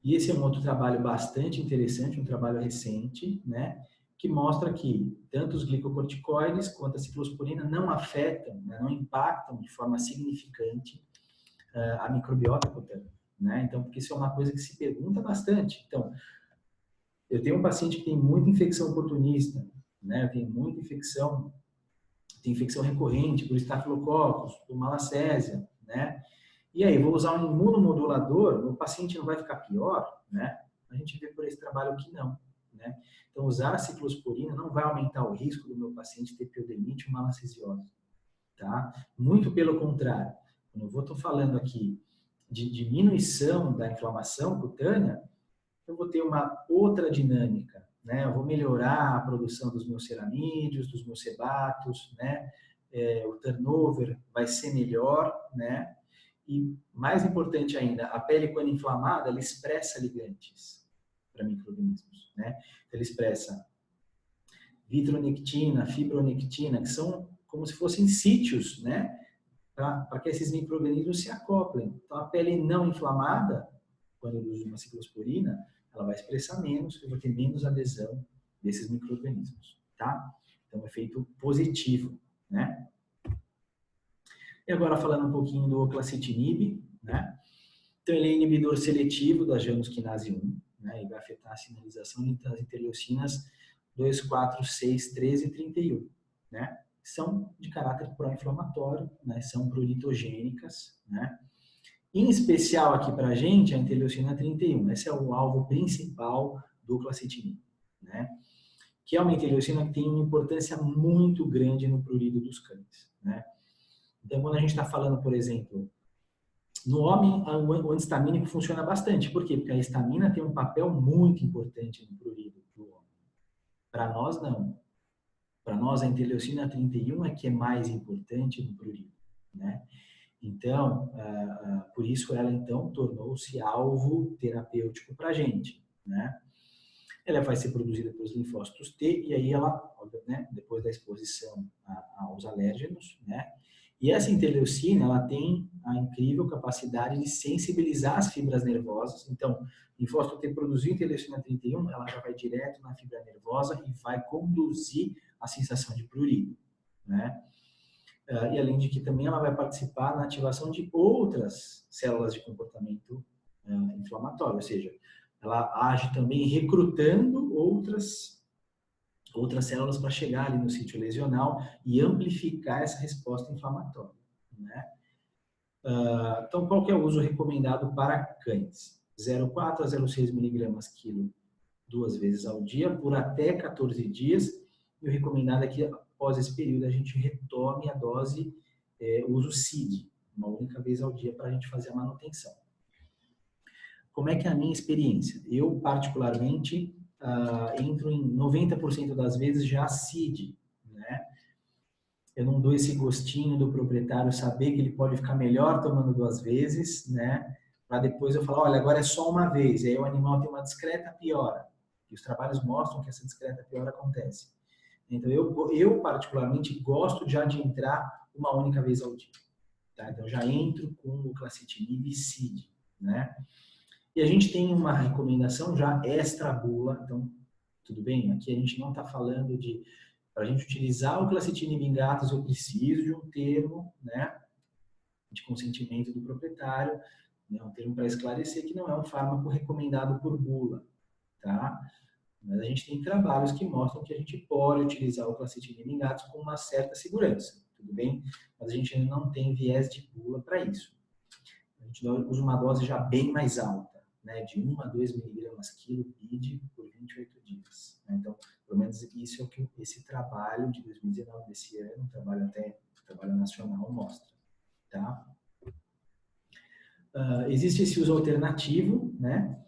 Speaker 1: E esse é um outro trabalho bastante interessante, um trabalho recente, né, que mostra que tanto os glicocorticoides quanto a ciclosporina não afetam, né, não impactam de forma significante a microbiota cutânea, né? Então, porque isso é uma coisa que se pergunta bastante. Então, eu tenho um paciente que tem muita infecção oportunista, né? Eu tenho muita infecção, tem infecção recorrente por estafilococcus, por malacésia, né? E aí, vou usar um imunomodulador, o paciente não vai ficar pior, né? A gente vê por esse trabalho que não, né? Então, usar a ciclosporina não vai aumentar o risco do meu paciente ter piodermite ou malacesiose, tá? Muito pelo contrário. Quando eu estou falando aqui de diminuição da inflamação cutânea, eu vou ter uma outra dinâmica, né? Eu vou melhorar a produção dos meus ceramídeos, dos meus sebatos, né? O turnover vai ser melhor, né? E mais importante ainda, a pele quando inflamada, ela expressa ligantes para micro-organismos, né? Ela expressa vitronectina, fibronectina, que são como se fossem sítios, né? Para que esses micro-organismos se acoplem. Então, a pele não inflamada, quando eu uso uma ciclosporina, ela vai expressar menos, eu vou ter menos adesão desses micro-organismos, tá? Então, efeito positivo, né? E agora, falando um pouquinho do oclacitinib, né? Então, ele é inibidor seletivo da Janus quinase 1, né? E vai afetar a sinalização das interleucinas 2, 4, 6, 13 e 31, né? São de caráter pró-inflamatório, né? São prolitogênicas, né? Em especial aqui para a gente, a interleucina 31. Esse é o alvo principal do oclacitinib, né? Que é uma interleucina que tem uma importância muito grande no prurido dos cães, né? Então, quando a gente está falando, por exemplo, no homem, o antistamínico funciona bastante. Por quê? Porque a histamina tem um papel muito importante no prurido do homem. Para nós, não. Para nós, a interleucina 31 é que é mais importante no prurido, né? Então, por isso ela, então, tornou-se alvo terapêutico para a gente, né? Ela vai ser produzida pelos linfócitos T e aí ela, né, depois da exposição aos alérgenos, né? E essa interleucina, ela tem a incrível capacidade de sensibilizar as fibras nervosas. Então, linfócito T produziu interleucina 31, ela já vai direto na fibra nervosa e vai conduzir a sensação de prurido, né? E além de que também ela vai participar na ativação de outras células de comportamento inflamatório, ou seja, ela age também recrutando outras células para chegar ali no sítio lesional e amplificar essa resposta inflamatória, né? Então, qual que é o uso recomendado para cães? 0,4 a 0,6 miligramas quilo 2 vezes ao dia por até 14 dias. E o recomendado é que após esse período a gente retome a dose, uso CID, uma única vez ao dia para a gente fazer a manutenção. Como é que é a minha experiência? Eu, particularmente, entro em 90% das vezes já CID, né? Eu não dou esse gostinho do proprietário saber que ele pode ficar melhor tomando 2 vezes, né? Para depois eu falar, olha, agora é só uma vez. E aí o animal tem uma discreta piora. E os trabalhos mostram que essa discreta piora acontece. Então, eu particularmente gosto já de entrar uma única vez ao dia. Tá? Então, já entro com o oclacitinib e CID, né? E a gente tem uma recomendação já extra-bula. Então, tudo bem? Aqui a gente não está falando de... Para a gente utilizar o oclacitinib em gatos, eu preciso de um termo, né, de consentimento do proprietário, né, um termo para esclarecer que não é um fármaco recomendado por bula, tá? Mas a gente tem trabalhos que mostram que a gente pode utilizar o oclacitinib em gatos com uma certa segurança, tudo bem? Mas a gente ainda não tem viés de bula para isso. A gente usa uma dose já bem mais alta, né, de 1 a 2 miligramas quilo BID por 28 dias. Né? Então, pelo menos isso é o que esse trabalho de 2019, desse ano, trabalho nacional, mostra. Tá? Existe esse uso alternativo, né,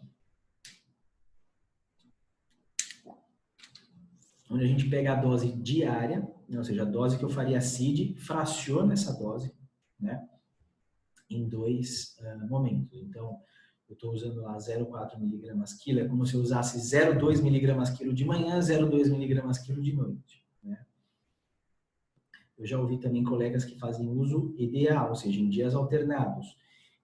Speaker 1: onde a gente pega a dose diária, né, ou seja, a dose que eu faria CID, fraciona essa dose, né, em 2 momentos. Então, eu estou usando lá 0,4 miligramas quilo, é como se eu usasse 0,2 miligramas quilo de manhã, 0,2 miligramas quilo de noite, né? Eu já ouvi também colegas que fazem uso EDA, ou seja, em dias alternados.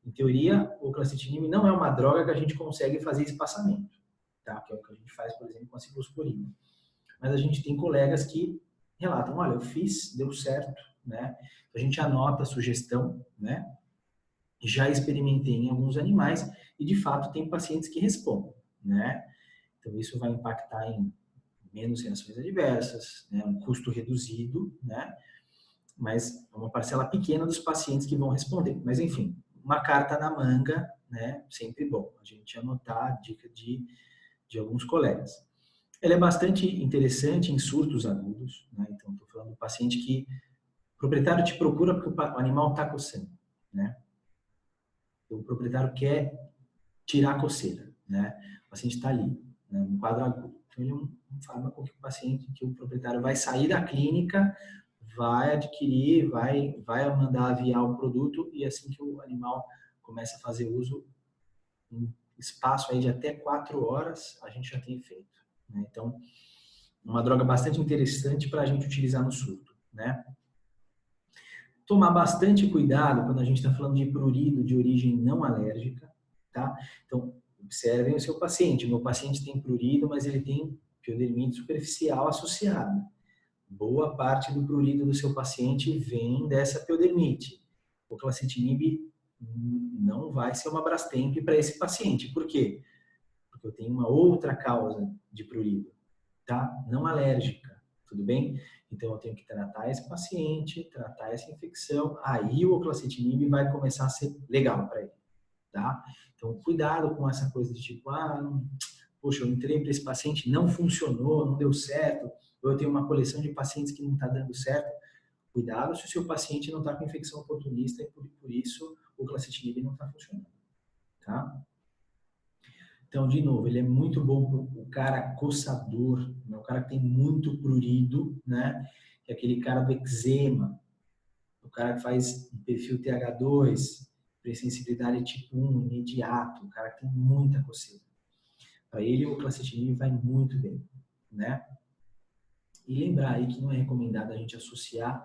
Speaker 1: Em teoria, o oclacitinib não é uma droga que a gente consegue fazer espaçamento, tá? Que é o que a gente faz, por exemplo, com a ciclosporina. Mas a gente tem colegas que relatam, olha, eu fiz, deu certo, né? A gente anota a sugestão, né? já experimentei em alguns animais e, de fato, tem pacientes que respondem, né? Então, isso vai impactar em menos reações adversas, né? Um custo reduzido, né? Mas é uma parcela pequena dos pacientes que vão responder. Mas, enfim, uma carta na manga, né? Sempre bom a gente anotar a dica de alguns colegas. Ela é bastante interessante em surtos agudos, né? Então, estou falando do paciente que o proprietário te procura porque o animal está coçando, né? Então, o proprietário quer tirar a coceira, né? O paciente está ali, né? Um quadro agudo. Então, ele é um fármaco que o paciente, que o proprietário vai sair da clínica, vai adquirir, vai mandar aviar o produto e assim que o animal começa a fazer uso, em espaço aí de até 4 horas, a gente já tem efeito, né? Então, uma droga bastante interessante para a gente utilizar no surto, né? Tomar bastante cuidado quando a gente está falando de prurido de origem não alérgica, tá? Então, observem o seu paciente. O meu paciente tem prurido, mas ele tem piodermite superficial associada. Boa parte do prurido do seu paciente vem dessa piodermite. O clacetinib não vai ser uma Brastemp para esse paciente. Por quê? Porque eu tenho uma outra causa de prurido, tá? Não alérgica, tudo bem? Então eu tenho que tratar esse paciente, tratar essa infecção, aí o oclacitinib vai começar a ser legal para ele, tá? Então cuidado com essa coisa de tipo, poxa, eu entrei para esse paciente, não funcionou, não deu certo, ou eu tenho uma coleção de pacientes que não está dando certo. Cuidado se o seu paciente não está com infecção oportunista e por isso o oclacitinib não está funcionando, tá? Então, de novo, ele é muito bom para o cara coçador, né? O cara que tem muito prurido, né? Que é aquele cara do eczema, o cara que faz um perfil TH2, hipersensibilidade tipo 1, imediato, o cara que tem muita coceira. Para ele, o clacetinib vai muito bem, né? E lembrar aí que não é recomendado a gente associar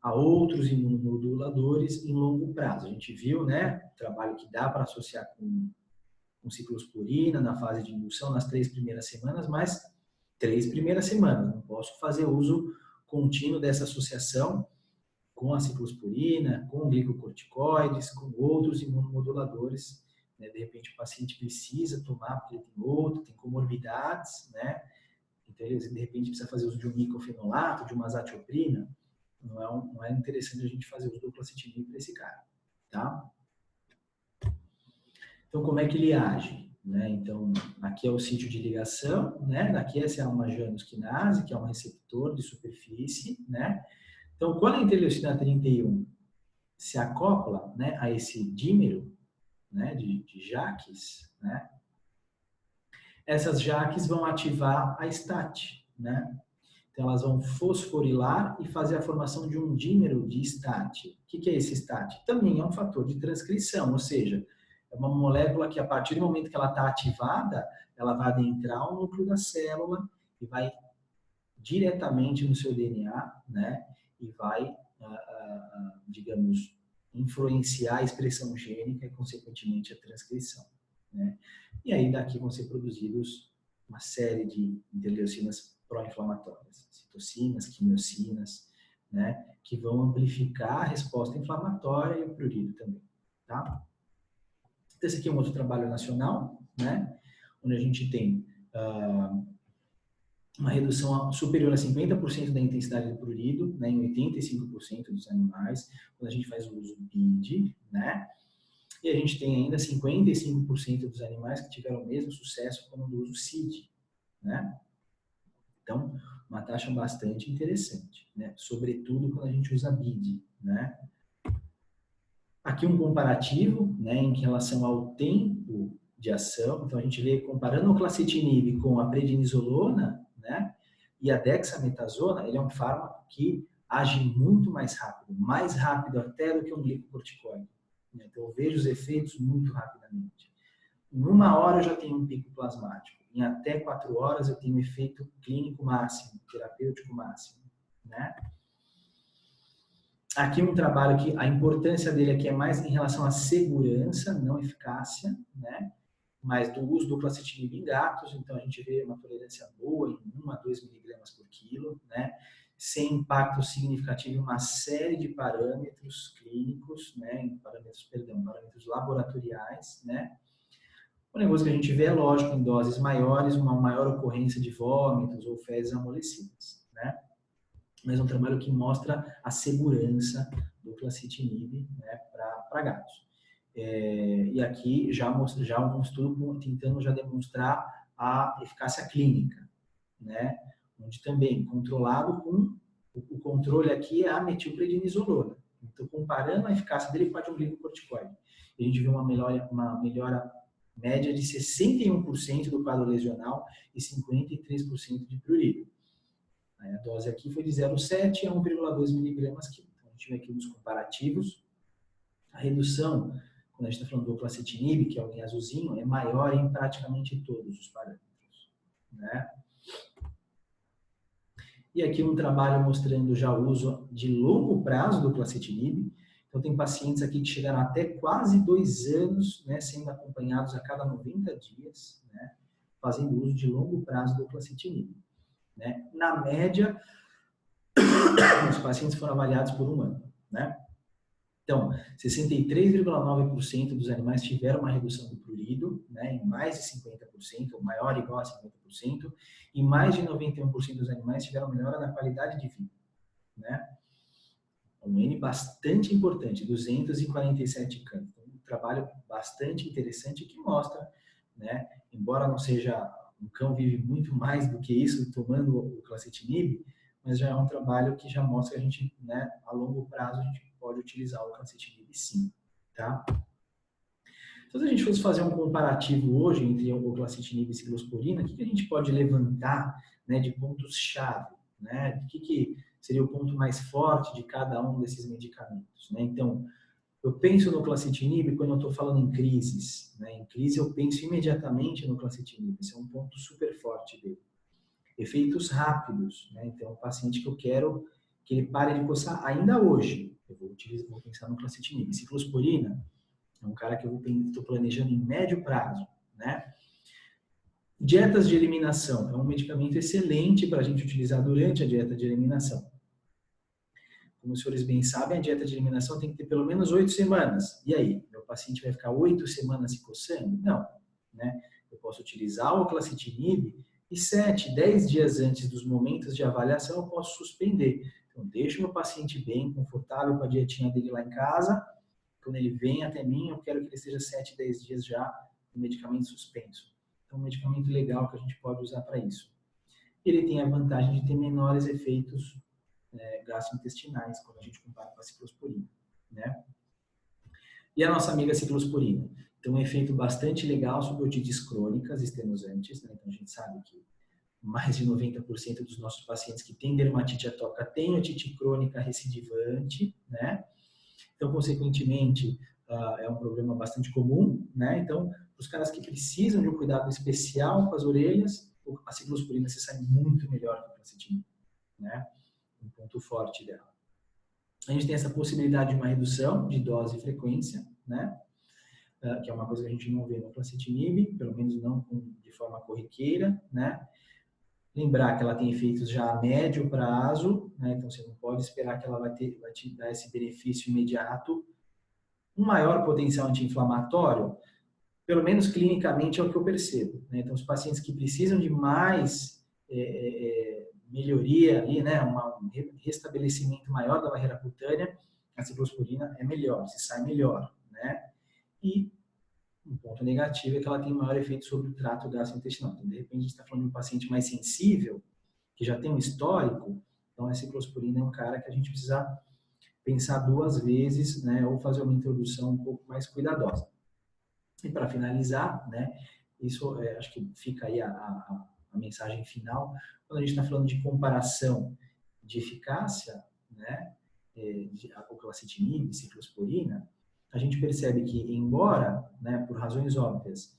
Speaker 1: a outros imunomoduladores em longo prazo. A gente viu, né, o trabalho que dá para associar com ciclosporina na fase de indução nas 3 primeiras semanas, mas 3 primeiras semanas. Não posso fazer uso contínuo dessa associação com a ciclosporina, com glicocorticoides, com outros imunomoduladores. Né? De repente o paciente precisa tomar porque ele tem outro, tem comorbidades, né? Então ele de repente precisa fazer uso de um micofenolato, de uma azatioprina. Não é interessante a gente fazer uso do clacetinib para esse cara, tá? Então, como é que ele age? Né? Então, aqui é o sítio de ligação, né? Daqui essa é uma Janus quinase, que é um receptor de superfície, né? Então, quando a interleucina 31 se acopla, né, a esse dímero, né, de Jacques, né? Essas Jacques vão ativar a STAT, né? Então, elas vão fosforilar e fazer a formação de um dímero de STAT. O que é esse STAT? Também é um fator de transcrição, ou seja, é uma molécula que, a partir do momento que ela está ativada, ela vai adentrar o núcleo da célula e vai diretamente no seu DNA, né? E vai, digamos, influenciar a expressão gênica e, consequentemente, a transcrição, né? E aí, daqui vão ser produzidos uma série de interleucinas pró-inflamatórias, citocinas, quimiocinas, né? Que vão amplificar a resposta inflamatória e o prurido também, tá? Esse aqui é um outro trabalho nacional, né? Onde a gente tem uma redução superior a 50% da intensidade do prurido, né, em 85% dos animais, quando a gente faz o uso BID, né? E a gente tem ainda 55% dos animais que tiveram o mesmo sucesso quando do uso CID, né? Então, uma taxa bastante interessante, né? Sobretudo quando a gente usa BID, né? Aqui um comparativo, né, em relação ao tempo de ação. Então, a gente vê, comparando o clacetinib com a prednisolona, né, e a dexametasona, ele é um fármaco que age muito mais rápido até do que um glicocorticoide. Então, eu vejo os efeitos muito rapidamente. Em 1 hora eu já tenho um pico plasmático. Em até 4 horas eu tenho um efeito clínico máximo, terapêutico máximo, né? Aqui um trabalho que a importância dele aqui é mais em relação à segurança, não eficácia, né? Mas do uso do clacetinib em gatos, então a gente vê uma tolerância boa em 1 a 2 miligramas por quilo, né? sem impacto significativo em uma série de parâmetros clínicos, né, parâmetros laboratoriais, né. O negócio que a gente vê é lógico, em doses maiores, uma maior ocorrência de vômitos ou fezes amolecidas, né. Mas é um trabalho que mostra a segurança do clacitinib, né, para gatos. E aqui já um estudo tentando já demonstrar a eficácia clínica, né? Onde também controlado com o controle aqui é a metilprednisolona. Então, comparando a eficácia dele com a de um glicocorticoide, a gente viu uma melhora média de 61% do quadro lesional e 53% de prurido. A dose aqui foi de 0,7 a 1,2 miligramas, que a gente vê aqui nos comparativos. A redução, quando a gente está falando do clacitinib, que é o em azulzinho, é maior em praticamente todos os parâmetros, né? E aqui um trabalho mostrando já o uso de longo prazo do clacitinib. Então, tem pacientes aqui que chegaram até quase 2 anos, né, sendo acompanhados a cada 90 dias, né, fazendo uso de longo prazo do clacitinib, né? Na média, os pacientes foram avaliados por 1 ano, né? Então, 63,9% dos animais tiveram uma redução do prurido, né, em mais de 50%, ou maior ou igual a 50%, e mais de 91% dos animais tiveram melhora na qualidade de vida, né? Um N bastante importante, 247 cães. Então, um trabalho bastante interessante que mostra, né, embora não seja, um cão vive muito mais do que isso tomando o clacitinib, mas já é um trabalho que já mostra que a gente, né, a longo prazo, a gente pode utilizar o clacitinib sim, tá? Então, se a gente fosse fazer um comparativo hoje entre o clacitinib e ciclosporina, o que a gente pode levantar, né, de pontos-chave, né? O que seria o ponto mais forte de cada um desses medicamentos, né? Então, eu penso no clacitinib quando eu estou falando em crises, né? Em crise eu penso imediatamente no clacitinib, esse é um ponto super forte dele. Efeitos rápidos, né? Então, o paciente que eu quero que ele pare de coçar ainda hoje, eu vou pensar no clacitinib. Ciclosporina é um cara que eu estou planejando em médio prazo, né? Dietas de eliminação é um medicamento excelente para a gente utilizar durante a dieta de eliminação. Como os senhores bem sabem, a dieta de eliminação tem que ter pelo menos 8 semanas. E aí, meu paciente vai ficar 8 semanas se coçando? Não, né? Eu posso utilizar o clacitinib e 7, 10 dias antes dos momentos de avaliação eu posso suspender. Então, deixo meu paciente bem, confortável com a dietinha dele lá em casa. Quando ele vem até mim, eu quero que ele esteja 7, 10 dias já no medicamento suspenso. Então, é um medicamento legal que a gente pode usar para isso. Ele tem a vantagem de ter menores efeitos gastrointestinais, quando a gente compara com a ciclosporina, né? E a nossa amiga ciclosporina? Tem um efeito bastante legal sobre otites crônicas extenusantes, né? Então, a gente sabe que mais de 90% dos nossos pacientes que têm dermatite atópica têm otite crônica recidivante, né? Então, consequentemente, é um problema bastante comum, né? Então, os caras que precisam de um cuidado especial com as orelhas, a ciclosporina se sai muito melhor que o clacitinib, né? Um ponto forte dela. A gente tem essa possibilidade de uma redução de dose e frequência, né? Que é uma coisa que a gente não vê no clacitinib, pelo menos não de forma corriqueira, né? Lembrar que ela tem efeitos já a médio prazo, né? Então você não pode esperar que ela vai te dar esse benefício imediato. Um maior potencial anti-inflamatório, pelo menos clinicamente é o que eu percebo, né? Então os pacientes que precisam de mais melhoria ali, né? Um restabelecimento maior da barreira cutânea, a ciclosporina é melhor, se sai melhor, né? E um ponto negativo é que ela tem maior efeito sobre o trato gastrointestinal. Então, de repente, a gente está falando de um paciente mais sensível, que já tem um histórico, então a ciclosporina é um cara que a gente precisa pensar 2 vezes, né, ou fazer uma introdução um pouco mais cuidadosa. E para finalizar, né, isso acho que fica aí a mensagem final, quando a gente está falando de comparação de eficácia, né, de clacitinib, ciclosporina, a gente percebe que, embora, né, por razões óbvias,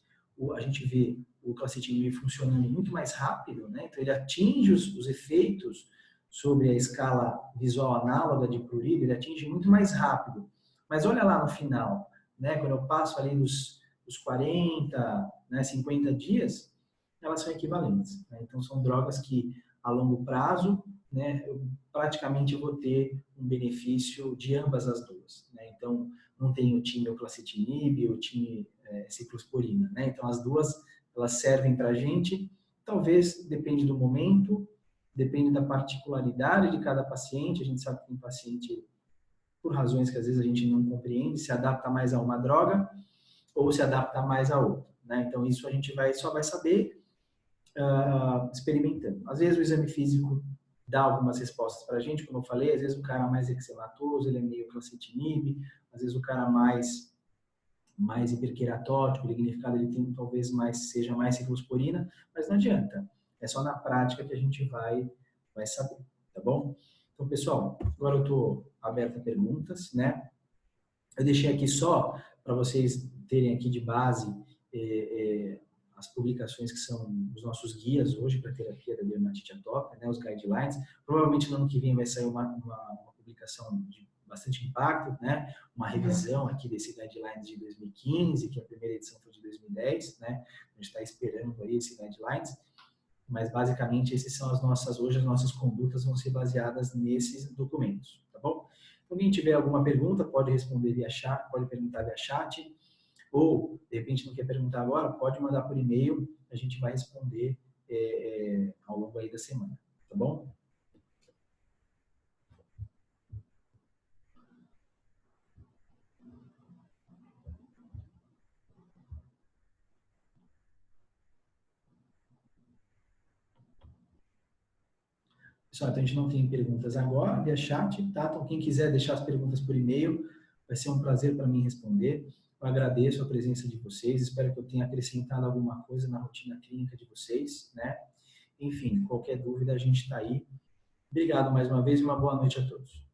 Speaker 1: a gente vê o clacitinib funcionando muito mais rápido, né, então ele atinge os efeitos sobre a escala visual análoga de prurido, ele atinge muito mais rápido. Mas olha lá no final, né, quando eu passo ali dos 40, né, 50 dias, elas são equivalentes, né? Então, são drogas que, a longo prazo, né, praticamente eu vou ter um benefício de ambas as duas, né? Então, não tem o time oclacitinib ou o time ciclosporina, né? Então, as duas, elas servem para a gente, talvez depende do momento, depende da particularidade de cada paciente. A gente sabe que tem paciente, por razões que às vezes a gente não compreende, se adapta mais a uma droga ou se adapta mais a outra, né? Então, isso a gente só vai saber experimentando. Às vezes o exame físico dá algumas respostas para a gente, como eu falei, às vezes o cara mais eczematoso, ele é meio clacetinib, às vezes o cara mais hiperqueratótico, lignificado, ele tem talvez seja mais ciclosporina, mas não adianta. É só na prática que a gente vai saber, tá bom? Então, pessoal, agora eu estou aberto a perguntas, né? Eu deixei aqui só para vocês terem aqui de base as publicações que são os nossos guias hoje para terapia da dermatite atópica, né, os guidelines. Provavelmente no ano que vem vai sair uma publicação de bastante impacto, né, uma revisão aqui desse guidelines de 2015, que a primeira edição foi de 2010, né, a gente está esperando aí esse guidelines, mas basicamente essas são hoje as nossas condutas vão ser baseadas nesses documentos, tá bom? Se alguém tiver alguma pergunta, pode responder via chat, pode perguntar via chat, ou, de repente, não quer perguntar agora, pode mandar por e-mail, a gente vai responder ao longo aí da semana, tá bom? Pessoal, então a gente não tem perguntas agora via chat, tá? Então, quem quiser deixar as perguntas por e-mail, vai ser um prazer para mim responder. Eu agradeço a presença de vocês, espero que eu tenha acrescentado alguma coisa na rotina clínica de vocês, né? Enfim, qualquer dúvida a gente está aí. Obrigado mais uma vez e uma boa noite a todos.